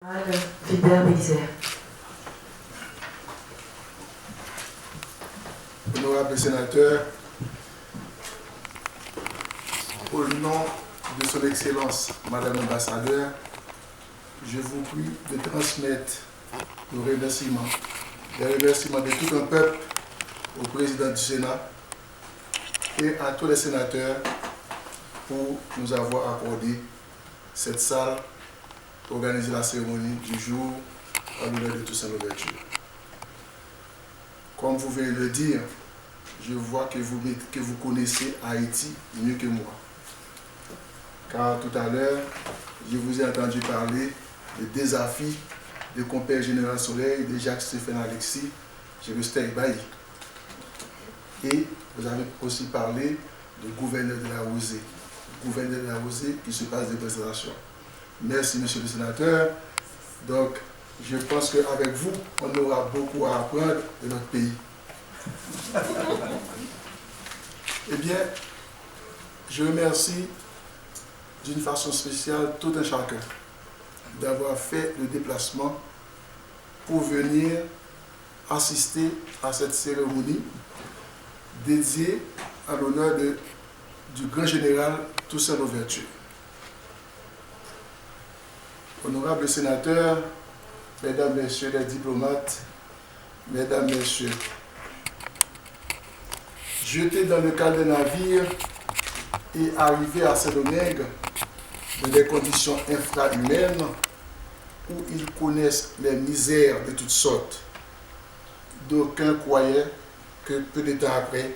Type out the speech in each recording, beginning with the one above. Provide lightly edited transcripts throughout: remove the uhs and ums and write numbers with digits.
Philbert Bélizer. Honorable sénateur, au nom de son Excellence, Madame l'ambassadeur, je vous prie de transmettre nos remerciements, les remerciements de tout un peuple au président du Sénat et à tous les sénateurs pour nous avoir accordé cette salle pour organiser la cérémonie du jour en l'honneur de Toussaint Louverture. Comme vous venez de le dire, je vois que vous connaissez Haïti mieux que moi. Car tout à l'heure, je vous ai entendu parler des défis de compère général Soleil, de Jacques-Stéphane Alexis, je restais ébahi. Et vous avez aussi parlé du gouverneur de la Rosée. Gouverneur de la Rosée qui se passe des prestations. Merci, monsieur le sénateur. Donc, je pense qu'avec vous, on aura beaucoup à apprendre de notre pays. Eh bien, je remercie d'une façon spéciale tout un chacun d'avoir fait le déplacement pour venir assister à cette cérémonie dédiée à l'honneur du grand général Toussaint Louverture. Honorables sénateurs, mesdames, messieurs les diplomates, mesdames, messieurs, jeté dans le cale d'un navire et arrivé à Saint-Domingue dans des conditions infrahumaines où ils connaissent les misères de toutes sortes, d'aucuns croyaient que peu de temps après,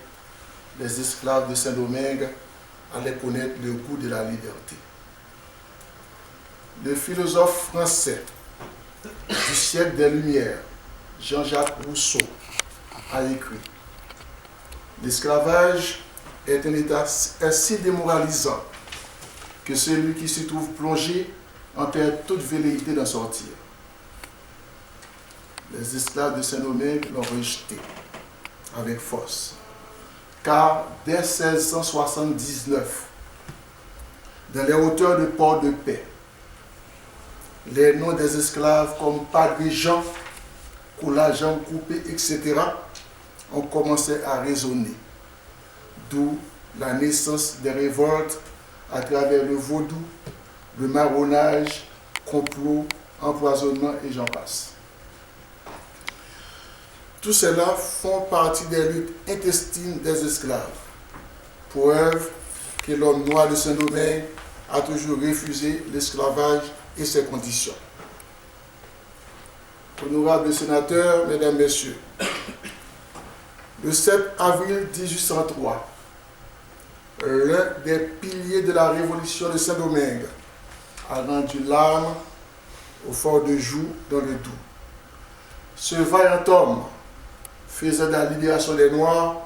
les esclaves de Saint-Domingue allaient connaître le goût de la liberté. Le philosophe français du siècle des Lumières, Jean-Jacques Rousseau, a écrit « L'esclavage est un état si démoralisant que celui qui s'y trouve plongé en perd toute velléité d'en sortir. » Les esclaves de Saint-Domingue l'ont rejeté avec force, car dès 1679, dans les hauteurs de Port-de-Paix, les noms des esclaves comme Padre Jean, Coula Jean Coupé, etc. ont commencé à résonner. D'où la naissance des révoltes à travers le vaudou, le marronnage, complot, empoisonnement et j'en passe. Tout cela font partie des luttes intestines des esclaves. Preuve que l'homme noir de Saint-Domingue a toujours refusé l'esclavage et ses conditions. Honorables sénateurs, mesdames, messieurs, le 7 avril 1803, l'un des piliers de la révolution de Saint-Domingue a rendu l'âme au fort de Joux dans le Doubs. Ce vaillant homme faisait de la libération des Noirs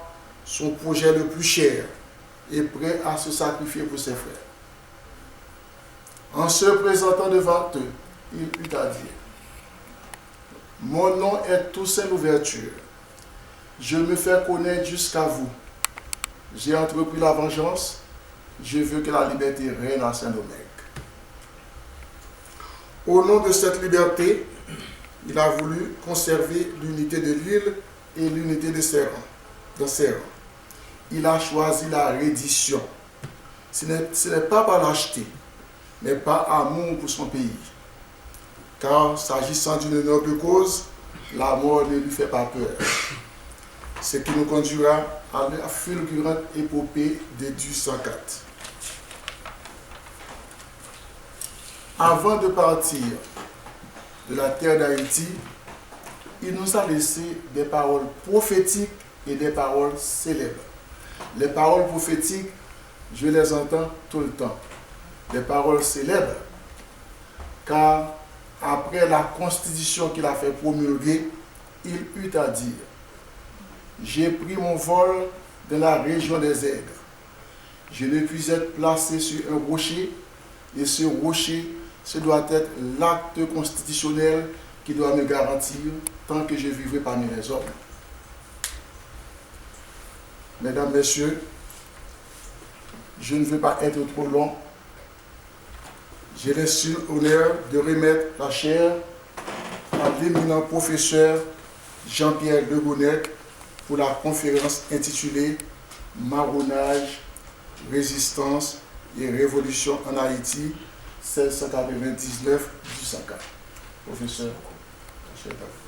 son projet le plus cher et prêt à se sacrifier pour ses frères. En se présentant devant eux, il eut à dire « Mon nom est Toussaint Louverture. Je me fais connaître jusqu'à vous. J'ai entrepris la vengeance. Je veux que la liberté règne à Saint-Domingue. » Au nom de cette liberté, il a voulu conserver l'unité de l'île et l'unité de ses rangs. Il a choisi la reddition. Ce n'est pas par lâcheté, mais par amour pour son pays. Car s'agissant d'une noble cause, la mort ne lui fait pas peur. Ce qui nous conduira à la fulgurante épopée de 1804. Avant de partir de la terre d'Haïti, il nous a laissé des paroles prophétiques et des paroles célèbres. Les paroles prophétiques, je les entends tout le temps. Des paroles célèbres, car après la constitution qu'il a fait promulguer, il eut à dire « J'ai pris mon vol dans la région des aigres. Je ne puis être placé sur un rocher, et ce rocher, ce doit être l'acte constitutionnel qui doit me garantir tant que je vivrai parmi les hommes. » Mesdames, Messieurs, je ne veux pas être trop long. j'ai l'honneur de remettre la chaire à l'éminent professeur Jean-Pierre Degonec pour la conférence intitulée Marronnage, résistance et révolution en Haïti, 1699-1804. Professeur, la chaire est à vous.